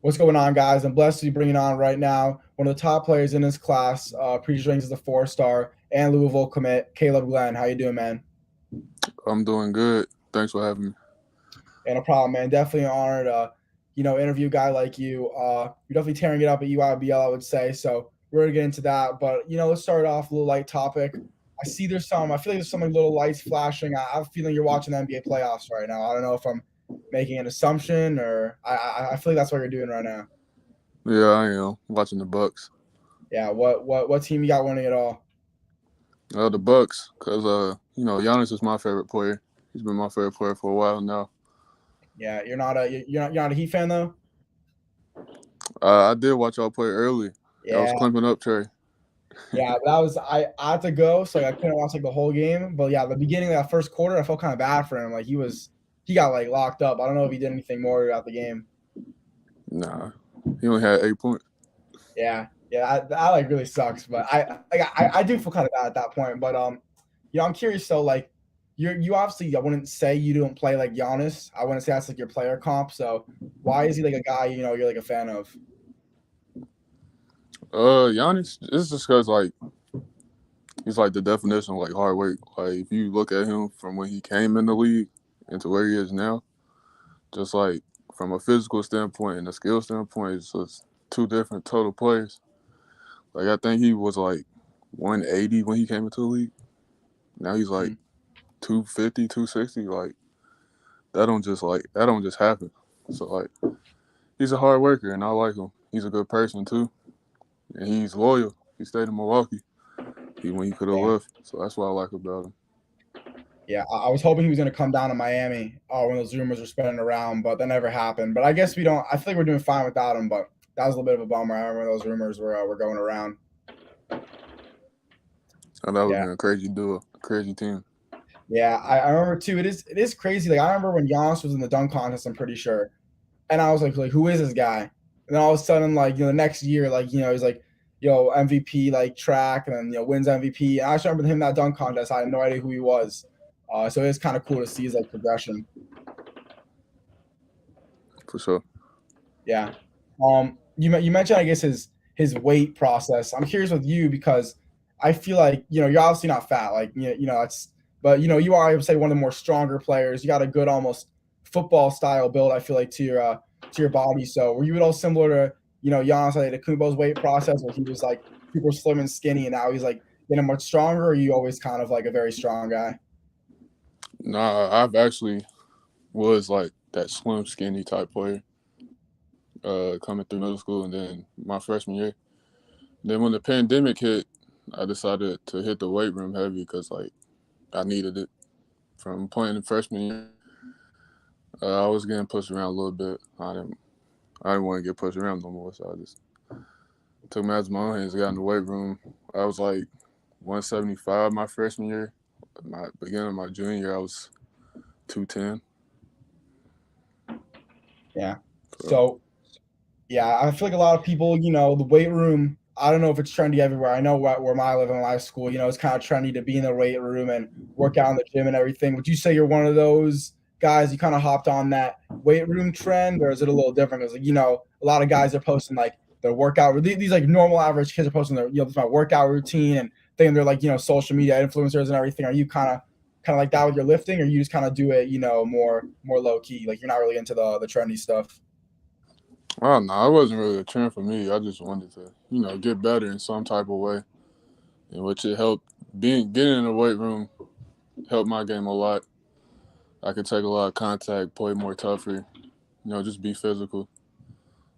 What's going on, guys? I'm blessed to be bringing on right now one of the top players in his class. Pretty sure he's a four-star and Louisville commit, Kaleb Glenn. How you doing, man? I'm doing good. Thanks for having me. And no problem, man. Definitely an honor to, interview a guy like you. You're definitely tearing it up at UIBL, I would say. So we're gonna get into that. But let's start off a little light topic. I feel like there's some little lights flashing. I have a feeling you're watching the NBA playoffs right now. I don't know if I'm making an assumption or I feel like that's what you're doing right now. Yeah, I am watching the Bucks. Yeah. What team you got winning it all? The Bucks, cause Giannis is my favorite player. He's been my favorite player for a while now. Yeah, you're not a Heat fan though. I did watch y'all play early. Y'all was Yeah, clamping up, Trey. yeah, but that was I had to go, so I couldn't watch like the whole game. But yeah, the beginning of that first quarter, I felt kind of bad for him. Like he got like locked up. I don't know if he did anything more throughout the game. Nah, he only had 8 points. Yeah, yeah, that like really sucks. But I do feel kind of bad at that point. But I'm curious. So like you obviously I wouldn't say you don't play like Giannis. I wouldn't say that's like your player comp. So why is he like a guy you're like a fan of? Giannis, it's just cause like he's like the definition of like hard work. Like if you look at him from when he came in the league into where he is now, just like from a physical standpoint and a skill standpoint, it's just two different total players. Like I think he was like 180 when he came into the league. Now he's like Mhm. 250, 260. Like that don't just happen. So like he's a hard worker and I like him. He's a good person too. And he's loyal. He stayed in Milwaukee even when he could have Yeah. left. So that's what I like about him. Yeah, I was hoping he was going to come down to Miami when those rumors were spreading around, but that never happened. But I guess we don't. I feel like we're doing fine without him, but that was a little bit of a bummer. I remember those rumors were going around. And that would have Yeah, been a crazy duo, a crazy team. yeah, I remember too. It is crazy. Like I remember when Giannis was in the dunk contest. I'm pretty sure, and I was like who is this guy? And then all of a sudden, like the next year, like he's like, MVP like track, and then wins MVP. And I just remember him in that dunk contest. I had no idea who he was. So it's kind of cool to see his like progression. For sure. Yeah. You mentioned I guess his weight process. I'm curious with you because I feel like you're obviously not fat, like that's but you are I would say one of the more stronger players. You got a good almost football style build. I feel like to your body. So were you at all similar to Giannis Antetokounmpo's weight process, where he was like super slim and skinny, and now he's like getting much stronger? Or are you always kind of like a very strong guy? Nah, I've actually was like that slim, skinny type player coming through middle school and then my freshman year. Then when the pandemic hit, I decided to hit the weight room heavy because like I needed it. From playing in freshman year, I was getting pushed around a little bit. I didn't want to get pushed around no more, so I just took matters in my own hands, got in the weight room. I was like 175 my freshman year. My beginning of my junior year, I was 210. Yeah. So So yeah, I feel like a lot of people, the weight room. I don't know if it's trendy everywhere. I know where I live in my school, it's kind of trendy to be in the weight room and work out in the gym and everything. Would you say you're one of those guys? You kind of hopped on that weight room trend, or is it a little different? Because a lot of guys are posting like their workout. These like normal average kids are posting their this is my workout routine and thinking they're like social media influencers and everything. Are you kind of like that with your lifting, or you just kind of do it more low key? Like you're not really into the trendy stuff. I don't know. It wasn't really a trend for me. I just wanted to, get better in some type of way, in which it helped. Getting in the weight room helped my game a lot. I could take a lot of contact, play more tougher, just be physical.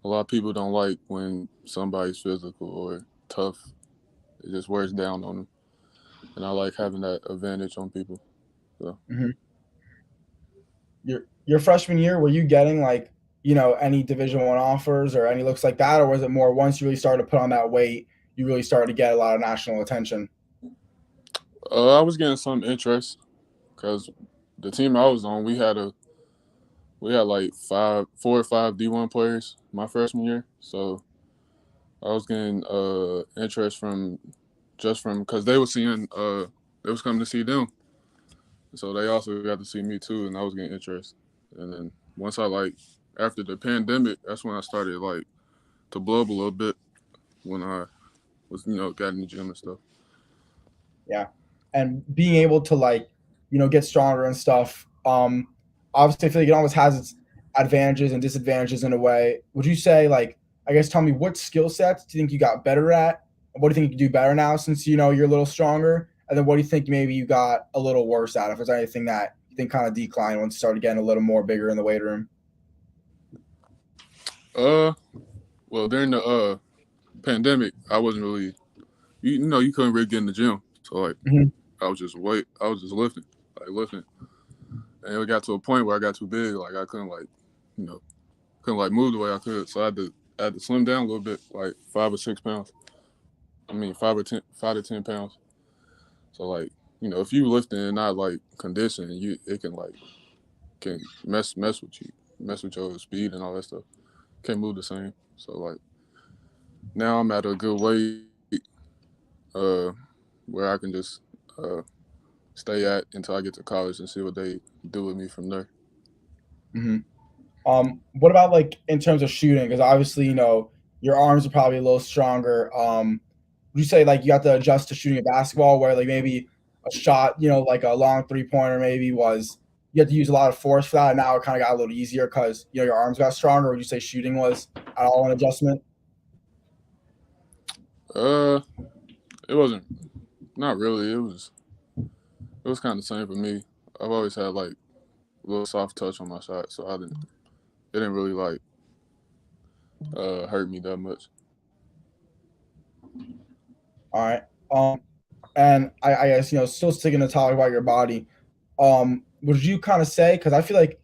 A lot of people don't like when somebody's physical or tough. It just wears down on them, and I like having that advantage on people. So Mhm. Your freshman year, were you getting like any Division 1 offers or any looks like that, or was it more once you really started to put on that weight, you really started to get a lot of national attention? I was getting some interest because the team I was on, we had like 4 or 5 D1 players my freshman year, so I was getting interest from because they was coming to see them, so they also got to see me too, and I was getting interest. And then once I like after the pandemic, that's when I started like to blow up a little bit when I was, got in the gym and stuff. Yeah. And being able to like, get stronger and stuff. Obviously I feel like it always has its advantages and disadvantages in a way. Would you say like, I guess tell me what skill sets do you think you got better at? What do you think you can do better now since you're a little stronger? And then what do you think maybe you got a little worse at? If there's anything that you think kind of declined once you started getting a little more bigger in the weight room? Uh, well, during the pandemic, I wasn't really, you couldn't really get in the gym. So like, Mhm. I was just lifting, and it got to a point where I got too big, like I couldn't like, you know, couldn't like move the way I could. So I had to slim down a little bit, like 5 or 6 pounds. I mean, 5 to 10 pounds. So like, if you lifting and not like conditioning, it can like can mess with you, mess with your speed and all that stuff. Can't move the same. So like now I'm at a good weight, uh, where I can just uh stay at until I get to college and see what they do with me from there. Hmm. What about like in terms of shooting? Because obviously, your arms are probably a little stronger. Would you say like you have to adjust to shooting a basketball where like maybe a shot, like a long 3 pointer maybe was you had to use a lot of force for that, and now it kind of got a little easier because your arms got stronger? Would you say shooting was at all an adjustment? Uh, it wasn't not really. It was kind of the same for me. I've always had like a little soft touch on my shot, so it didn't really like hurt me that much. All right. And I guess still sticking to talk about your body. Would you kind of say, because I feel like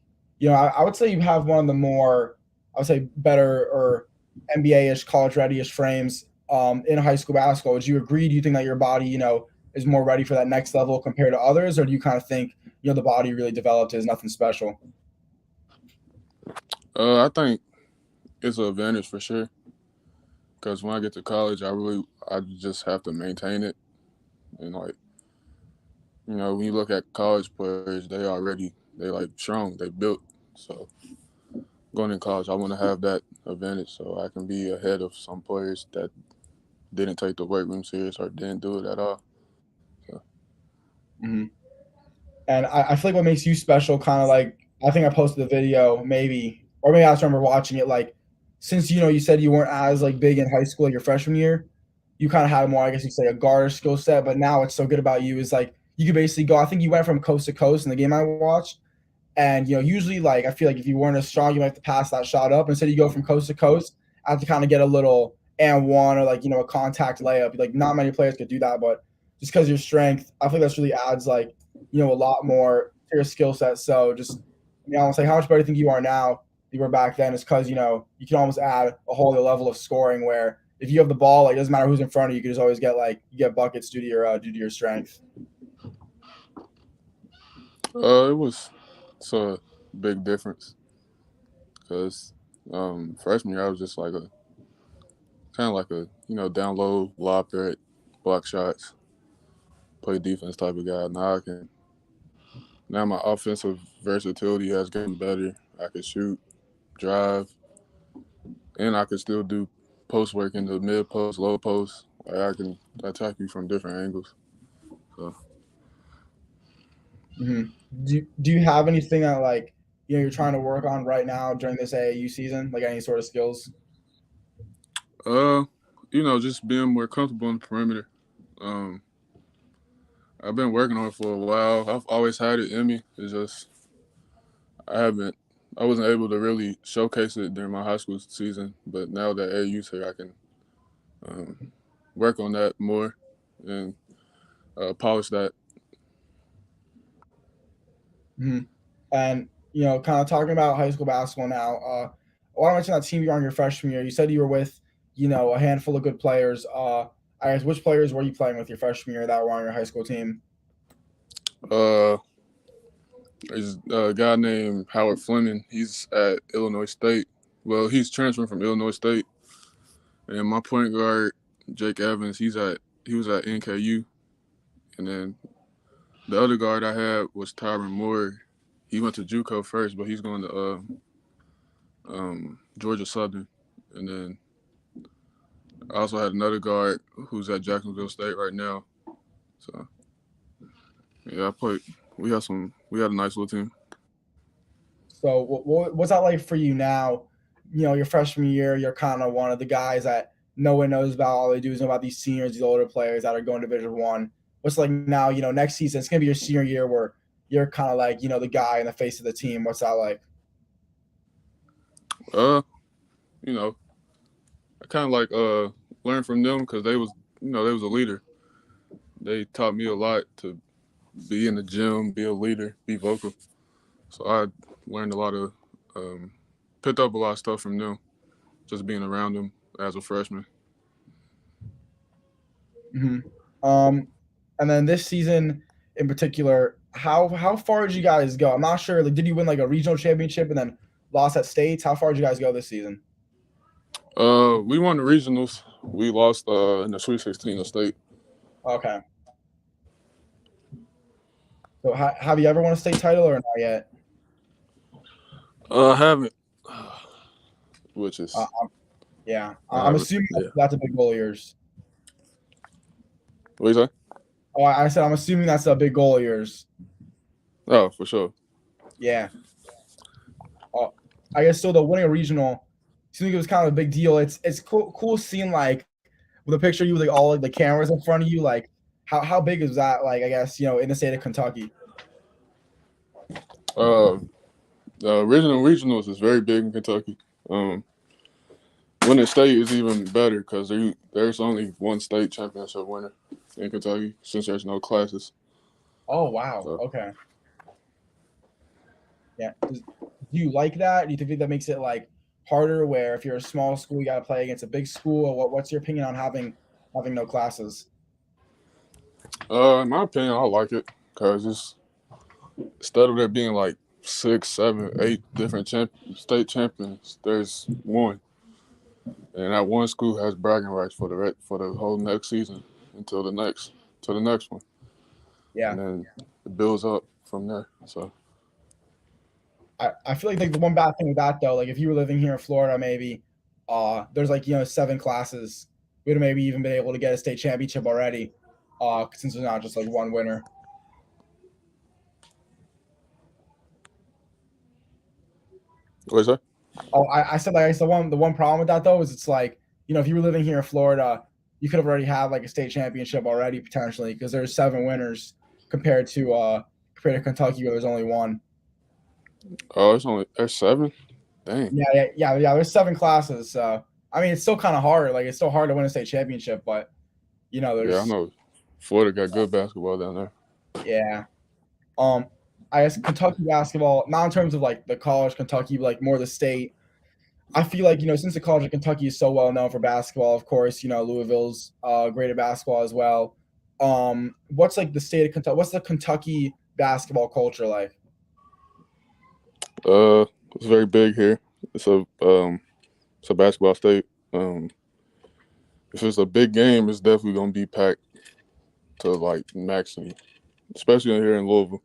I would say you have one of the more, I would say, better or NBA-ish, college ready-ish frames in high school basketball. Would you agree? Do you think that your body is more ready for that next level compared to others, or do you kind of think the body really developed is nothing special? I think it's an advantage for sure because when I get to college, I just have to maintain it. And like when you look at college players, they like strong, they built. So going in college, I want to have that advantage so I can be ahead of some players that didn't take the weight room serious or didn't do it at all. So, Hmm. And I feel like what makes you special, kind of like I think I posted the video maybe, or maybe I just remember watching it. Like since you said you weren't as like big in high school like your freshman year, you kind of had more, I guess you could say, a guard skill set. But now what's so good about you is like you could basically go. I think you went from coast to coast in the game I watched, and usually like I feel like if you weren't as strong, you might have to pass that shot up. Instead, you go from coast to coast. I have to kind of get a little and one or like a contact layup. Like not many players could do that, but just because your strength, I think that's really adds like a lot more to your skill set. So just almost like how much better do you think you are now than you were back then is because you can almost add a whole other level of scoring where if you have the ball, like it doesn't matter who's in front of you, you can just always get like you get buckets due to your strength. it was so a big difference because freshman year I was just like a kind of like a down low, lob threat, block shots, play defense type of guy. Now my offensive versatility has gotten better. I can shoot, drive, and I can still do post work in the mid post, low post. Like I can attack you from different angles. So Hmm. Do you have anything that like you're trying to work on right now during this AAU season, like any sort of skills? uh, just being more comfortable on the perimeter. Um, I've been working on it for a while. I've always had it in me. It's just I haven't. I wasn't able to really showcase it during my high school season, but now that AAU's here, I can um, work on that more and polish that. Hmm. And kind of talking about high school basketball now. I want to mention that team you're on your freshman year. You said you were with a handful of good players. I guess which players were you playing with your freshman year that were on your high school team? Uh, there's a guy named Howard Fleming. He's at Illinois State. Well, he's transferring from Illinois State. And my point guard, Jake Evans, he was at NKU. And then the other guard I had was Tyron Moore. He went to JUCO first, but he's going to Georgia Southern, and then I also had another guard who's at Jacksonville State right now. So yeah, I played. We had a nice little team. So what's that like for you now? You know, your freshman year, you're kind of one of the guys that no one knows about. All they do is know about these seniors, these older players that are going to Division One. What's like now? You know, next season it's gonna be your senior year where you're kind of like the guy in the face of the team. What's that like? Uh, you know, I kind of like learned from them because they was a leader. They taught me a lot to be in the gym, be a leader, be vocal. So I learned a lot of picked up a lot of stuff from them, just being around them as a freshman. Mm-hmm. And then this season in particular, how far did you guys go? I'm not sure. Like, did you win like a regional championship and then lost at states? How far did you guys go this season? We won the regionals. We lost in the Sweet 16 of state. Okay. So have you ever won a state title or not yet? I haven't, which is Yeah. I'm assuming that's a big goal of yours. What you say? Oh, I said I'm assuming that's a big goal of yours. Oh, for sure. Yeah. I guess so. The winning a regional seems like it was kind of a big deal. It's cool seeing like with a picture of you with like all like the cameras in front of you. Like how big is that? Like I guess in the state of Kentucky. The original regionals is very big in Kentucky. Winning state is even better because there's only one state championship winner in Kentucky since there's no classes. Oh wow! So. Okay. Yeah. Do you like that? Do you think that makes it like harder? Where if you're a small school, you got to play against a big school. What's your opinion on having no classes? In my opinion, I like it because instead of there being like 6, 7, 8 different state champions, there's one, and that one school has bragging rights for the whole next season until the next one. Yeah. And then it builds up from there. So. I feel like the one bad thing with that though, like if you were living here in Florida, maybe there's like 7 classes, we'd have maybe even been able to get a state championship already, since there's not just like one winner. What is that? Oh, I said like the one problem with that though is it's like if you were living here in Florida, you could have already had like a state championship already potentially because there's 7 winners compared to Kentucky where there's only one. Oh, there's 7. Dang. Yeah. There's 7 classes. So I mean, it's still kind of hard. Like it's still hard to win a state championship, but there's. Yeah, I know. Florida got good basketball down there. Yeah. I guess Kentucky basketball, not in terms of like the college Kentucky, but like more the state. I feel like since the college of Kentucky is so well known for basketball, of course, Louisville's great at basketball as well. What's like the state of Kentucky? What's the Kentucky basketball culture like? It's very big here. It's a basketball state. If it's a big game, it's definitely gonna be packed to like maximum, especially here in Louisville.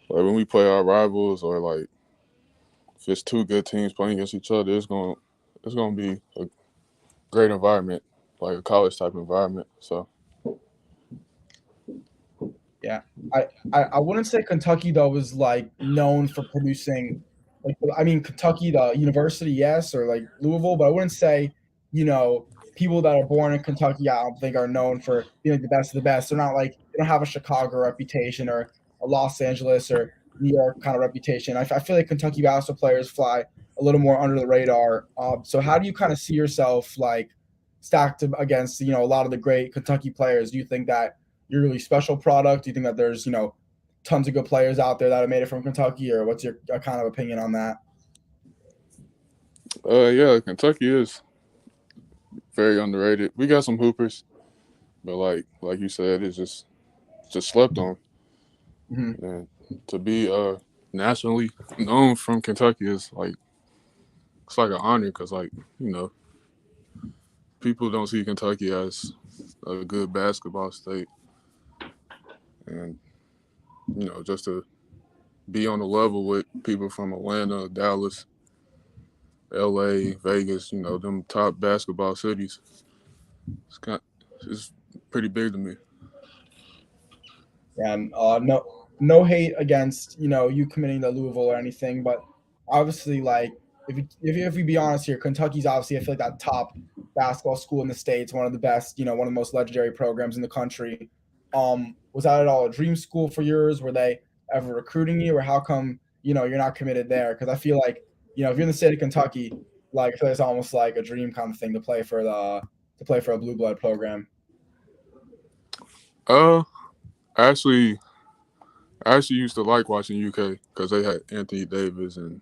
Like when we play our rivals, or like if it's 2 good teams playing against each other, it's gonna be a great environment, like a college type environment. So. Yeah, I wouldn't say Kentucky though was like known for producing, like I mean Kentucky the university yes or like Louisville, but I wouldn't say people that are born in Kentucky I don't think are known for being like the best of the best. They're not like they don't have a Chicago reputation or a Los Angeles or New York kind of reputation. I feel like Kentucky basketball players fly a little more under the radar. So how do you kind of see yourself like stacked against a lot of the great Kentucky players? Do you think that you're a really special product? Do you think that there's, tons of good players out there that have made it from Kentucky, or what's your kind of opinion on that? Yeah, Kentucky is very underrated. We got some hoopers, but like you said, it's just slept on. Mm-hmm. And to be nationally known from Kentucky is like it's like an honor because people don't see Kentucky as a good basketball state. And, just to be on the level with people from Atlanta, Dallas, LA, Vegas, them top basketball cities. It's pretty big to me. And no hate against you committing to Louisville or anything, but obviously, like if we be honest here, Kentucky's obviously I feel like that top basketball school in the states, one of the best, one of the most legendary programs in the country. Was that at all a dream school for yours? Were they ever recruiting you, or how come you're not committed there? Because I feel like if you're in the state of Kentucky, like I feel like it's almost like a dream kind of thing to play for a blue blood program. Uh, actually, I actually used to like watching UK because they had Anthony Davis and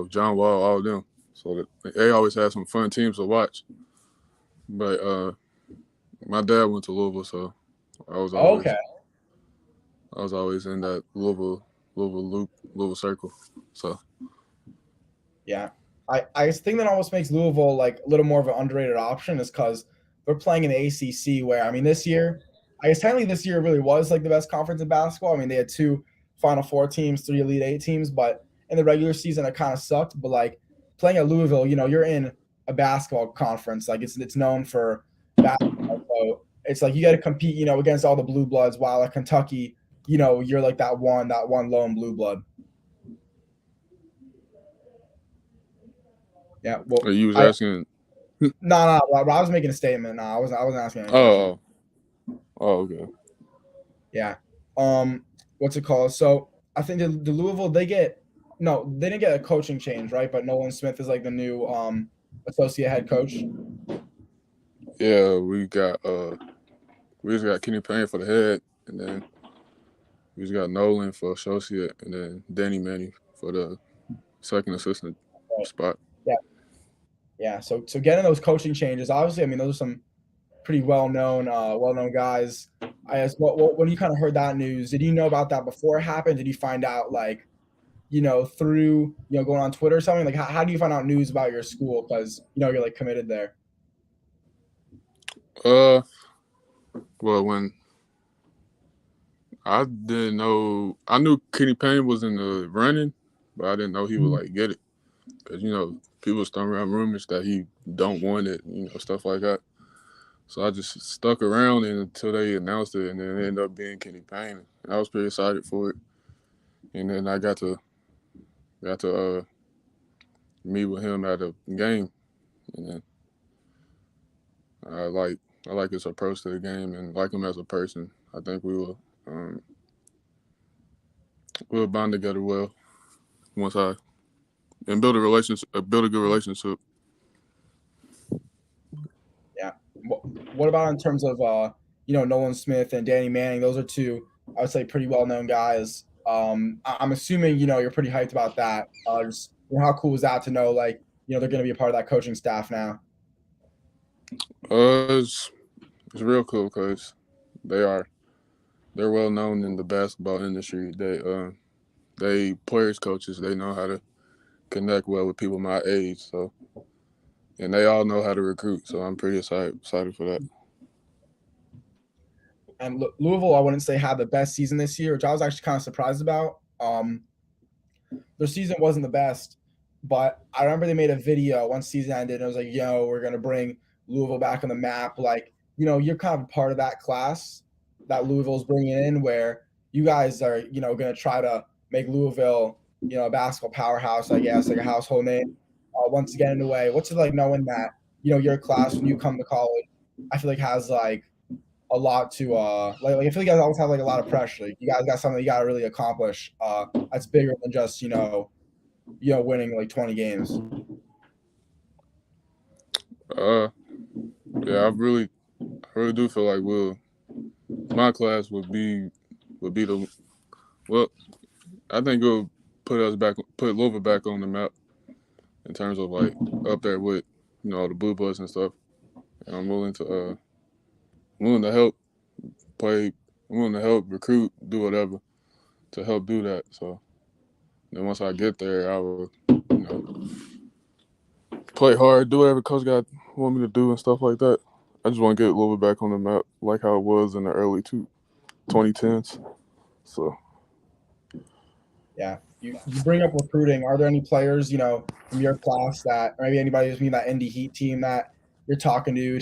John Wall, all of them. So they always had some fun teams to watch. But my dad went to Louisville, so I was always in that Louisville loop, Louisville circle. So yeah, I think that almost makes Louisville like a little more of an underrated option is because they're playing in the ACC, where I mean this year, I guess technically this year really was like the best conference in basketball. I mean they had 2 Final Four teams, 3 Elite 8 teams, but in the regular season it kind of sucked. But like playing at Louisville, you're in a basketball conference, like it's known for basketball, so it's like you got to compete, against all the blue bloods. While at Kentucky, you're like that one lone blue blood. Yeah, well, you was asking? No, I was making a statement. No, I wasn't asking anything. Oh, okay. Yeah. What's it called? So I think the Louisville they didn't get a coaching change, right? But Nolan Smith is like the new associate head coach. Yeah, we just got Kenny Payne for the head, and then we just got Nolan for associate, and then Danny Manning for the second assistant spot. Yeah. So getting those coaching changes, obviously, I mean those are some pretty well known guys. I guess when you kind of heard that news, did you know about that before it happened? Did you find out like through going on Twitter or something? Like how do you find out news about your school because you're like committed there? Well, when I didn't know, I knew Kenny Payne was in the running, but I didn't know he would like get it because people throwing around rumors that he don't want it, stuff like that. So I just stuck around until they announced it, and then it ended up being Kenny Payne. And I was pretty excited for it, and then I got to meet with him at a game, and then I like his approach to the game and like him as a person. I think we'll bond together well and build a good relationship. Yeah. What about in terms of Nolan Smith and Danny Manning? Those are 2 I would say pretty well known guys. I'm assuming you're pretty hyped about that. Just, how cool is that to know like they're going to be a part of that coaching staff now? It's real cool because they're well known in the basketball industry. They players coaches. They know how to connect well with people my age. So, and they all know how to recruit. So I'm pretty excited for that. And Louisville, I wouldn't say had the best season this year, which I was actually kind of surprised about. Their season wasn't the best, but I remember they made a video once season ended, and it was like, we're gonna bring Louisville back on the map. Like, you're kind of a part of that class that Louisville's bringing in, where you guys are, gonna try to make Louisville, a basketball powerhouse, I guess, like a household name. Once again, in a way, what's it like knowing that your class when you come to college, I feel like has like a lot to like I feel like you guys always have like a lot of pressure. Like, you guys got something you got to really accomplish. That's bigger than just winning like 20 games. Yeah, I really do feel like my class would be the I think it'll put Louisville back on the map in terms of like up there with the blue bloods and stuff. And I'm willing to help play. I'm willing to help recruit, do whatever to help do that. So then once I get there, I will play hard, do whatever coach got want me to do and stuff like that. I just want to get Louisville back on the map like how it was in the early 2010s. So yeah, you bring up recruiting. Are there any players, from your class that, or maybe anybody who's in that Indy Heat team that you're talking to,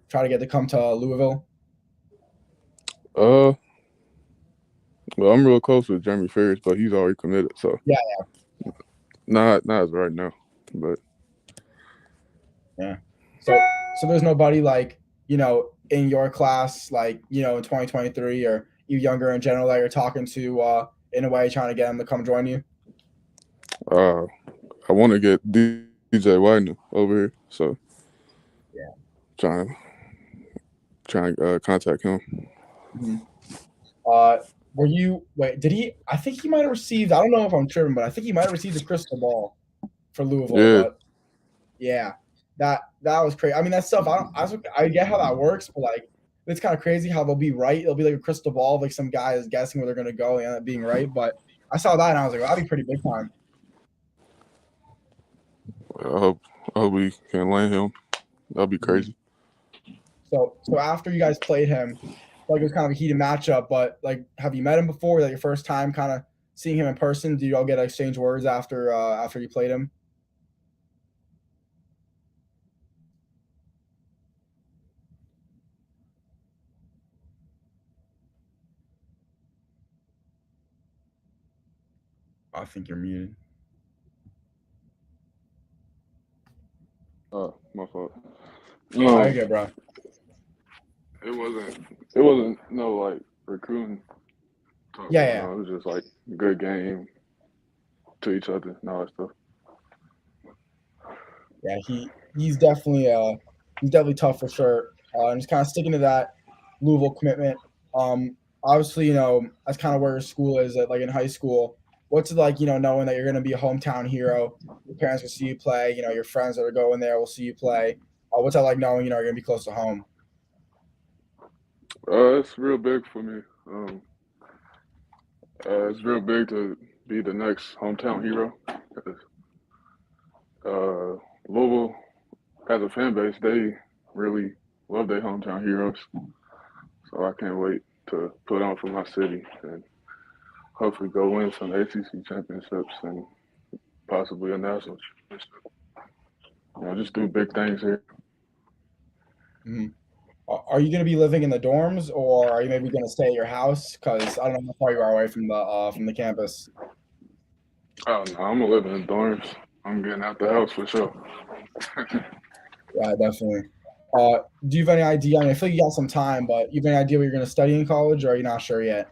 try to get to come to Louisville? Uh, well, I'm real close with Jeremy Ferris, but he's already committed, so Yeah, not as right now. But yeah. So there's nobody like, in your class, like, in 2023 or you younger in general that you're talking to in a way trying to get them to come join you? uh, I want to get DJ Widener over here, so Yeah. trying contact him. Mhm. Uh, did he? I think he might have received. I don't know if I'm tripping, but I think he might have received a crystal ball for Louisville. Yeah, But yeah, that was crazy. I mean, that stuff. I get how that works, but like, it's kind of crazy how they'll be right. It'll be like a crystal ball, like some guy is guessing where they're gonna go and end up being right. But I saw that and I was like, well, that'd be pretty big time. I hope we can land him. That'll be crazy. So after you guys played him, like it was kind of a heated matchup. But like, have you met him before? Like your first time, kind of seeing him in person? Did you all get to exchange words after you played him? I think you're muted. My fault. Oh, you're good, bro. It wasn't no like recruiting talk Yeah, going yeah, on. It was just like good game to each other and all that stuff. yeah. He's definitely tough for sure. And just kind of sticking to that Louisville commitment. Obviously, that's kind of where your school is at, like in high school. What's it like, knowing that you're going to be a hometown hero? Your parents will see you play. Your friends that are going there will see you play. What's that like knowing, you're going to be close to home? It's real big for me. It's real big to be the next hometown hero. 'Cause, Louisville, as a fan base, they really love their hometown heroes. So I can't wait to put on for my city and hopefully go win some ACC championships and possibly a national championship. Just do big things here. Mhm. Are you going to be living in the dorms, or are you maybe going to stay at your house? Because I don't know how far you are away from the campus. Oh no, I'm gonna live in the dorms. I'm getting out the house for sure. Yeah, definitely. Do you have any idea? I mean, I feel like you got some time, but you have any idea what you're going to study in college, or are you not sure yet?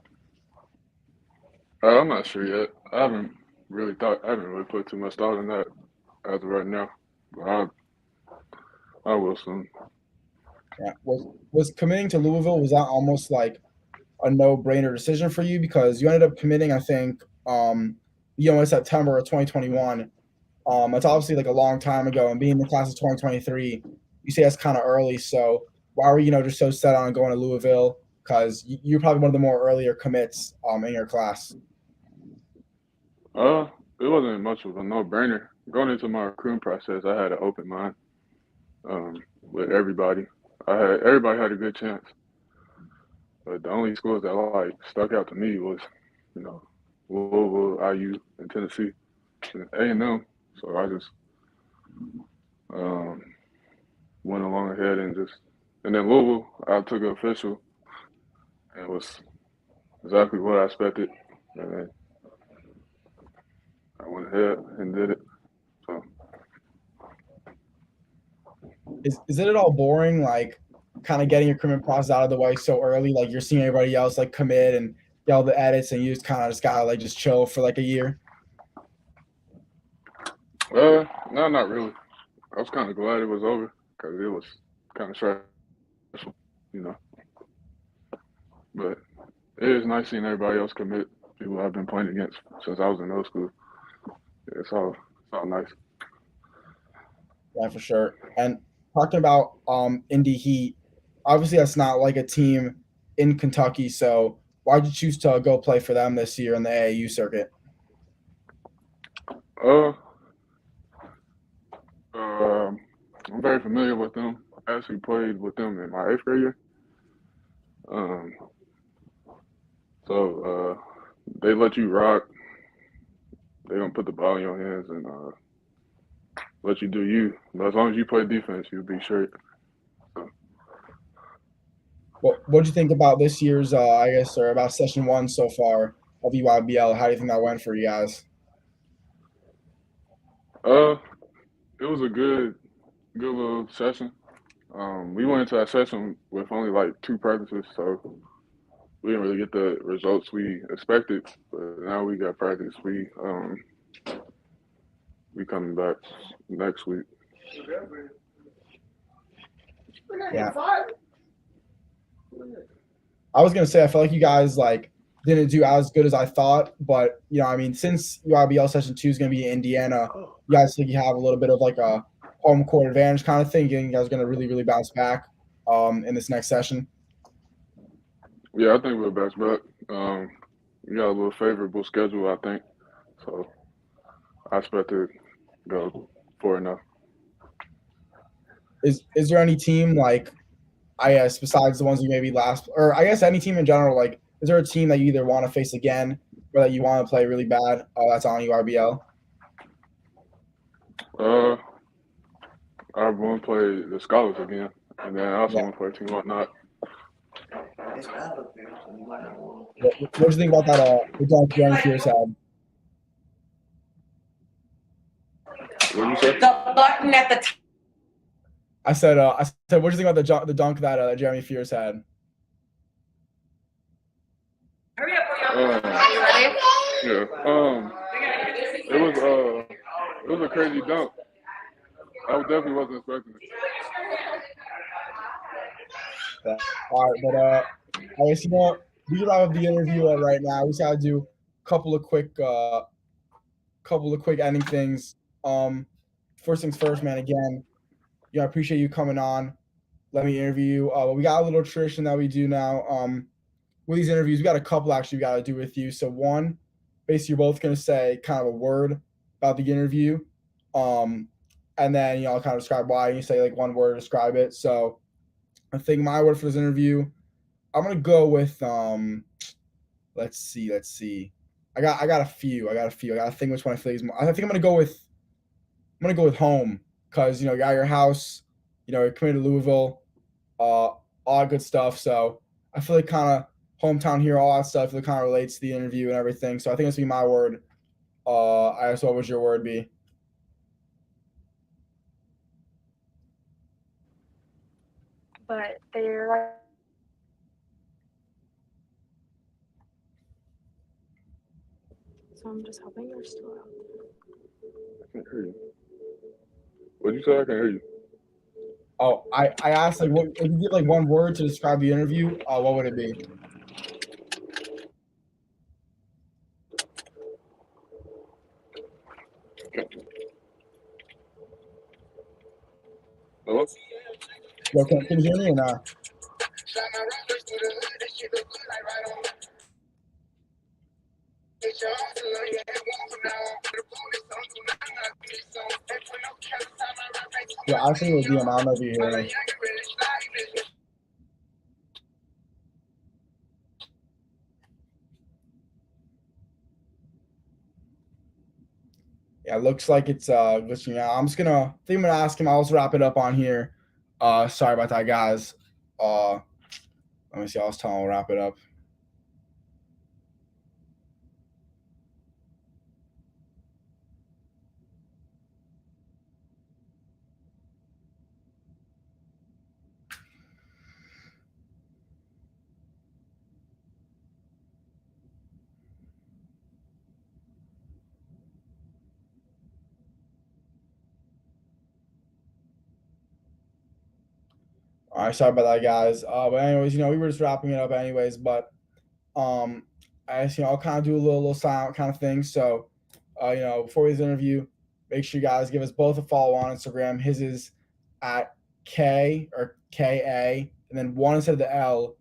I'm not sure yet. I haven't really put too much thought in that as of right now. But I will soon. Yeah. Was committing to Louisville, was that almost like a no-brainer decision for you because you ended up committing, I think, in September of 2021. It's obviously like a long time ago, and being in the class of 2023, you say that's kind of early. So why were you just so set on going to Louisville? Because you're probably one of the more earlier commits in your class. Uh, it wasn't much of a no-brainer. Going into my recruiting process, I had an open mind with everybody. Everybody had a good chance, but the only schools that like stuck out to me was, you know, Louisville, IU, and Tennessee, and A&M. So I just um, went along ahead and then Louisville, I took it official and it was exactly what I expected. And then I went ahead and did it. So, Is it at all boring, like kind of getting your commitment process out of the way so early? Like you're seeing everybody else like commit and get all the edits, and you just gotta like just chill for like a year. no, not really. I was kind of glad it was over because it was kind of stressful, you know. But it is nice seeing everybody else commit. People I've been playing against since I was in middle school. It's all nice. Yeah, for sure. And talking about Indy Heat, obviously that's not like a team in Kentucky. So why'd you choose to go play for them this year in the AAU circuit? Uh, um, I'm very familiar with them. I actually played with them in my eighth grade year. Um, so they let you rock they gonna put the ball in your hands and let you do you. But as long as you play defense, you'll be straight. What do you think about this year's, I guess, or about session one so far of EYBL? How do you think that went for you guys? It was a good little session. We went into that session with only like 2 practices, so we didn't really get the results we expected. But now we got practice. We coming back next week. Yeah. I was gonna say I felt like you guys like didn't do as good as I thought, but I mean, since UIBL session 2 is gonna be in Indiana, you guys think you have a little bit of like a home court advantage kind of thing. You guys are gonna really, really bounce back in this next session. Yeah, I think we'll bounce back. We got a little favorable schedule, I think. So I expect to go 4-0. Is there any team like, I guess, besides the ones you maybe last, or I guess any team in general, like, is there a team that you either want to face again or that you want to play really bad that's on URBL? I want to play the Scholars again, and then I also want to play Team Whatnot. What do you think about that? The dunk Jeremy Fierce had. What did you say? The button at the top. I said, what do you think about the dunk that Jeremy Fierce had? Hurry up, are you ready? Yeah. It was a crazy dunk. I definitely wasn't expecting it. Yeah. All right, but I guess we can wrap up the interview right now. We just gotta do a couple of quick ending things. First things first, man. Again, I appreciate you coming on. Let me interview you. We got a little tradition that we do now. With these interviews, we got a couple actually we got to do with you. So one, basically, you're both gonna say kind of a word about the interview, and then I'll kind of describe why. And you say like one word to describe it. So I think my word for this interview, I'm gonna go with let's see. I got a few. I gotta think which one I feel is more. I think I'm gonna go with home, because you got your house, you're committed to Louisville, all good stuff. So I feel like kind of hometown here, all that stuff, it kind of relates to the interview and everything. So I think that's gonna be my word. I guess what would your word be? But they're like, so I'm just hoping you're still out there. I can't hear you. What'd you say? I can't hear you. Oh, I asked like, what if you get like one word to describe the interview? What would it be? Hello? Yo, can you hear me or not? Yeah, I think it would be an honor to be here. Yeah, it looks like it's glitching out. I'm gonna ask him. I'll also wrap it up on here. Sorry about that, guys. Let me see. I'll tell him I'll wrap it up. All right, sorry about that, guys. But anyways, we were just wrapping it up anyways. But I guess I'll kind of do a little silent kind of thing. So, before this interview, make sure you guys give us both a follow on Instagram. His is at K or KA, and then one instead of the L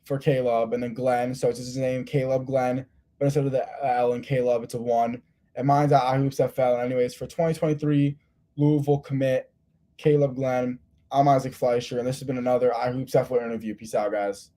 for Kaleb, and then Glenn. So it's his name, Kaleb Glenn, but instead of the L and Kaleb, it's a 1. And mine's at iHoopsFL. And anyways, for 2023 Louisville commit, Kaleb Glenn. I'm Isaac Fleischer, and this has been another iHoopsFL interview. Peace out, guys.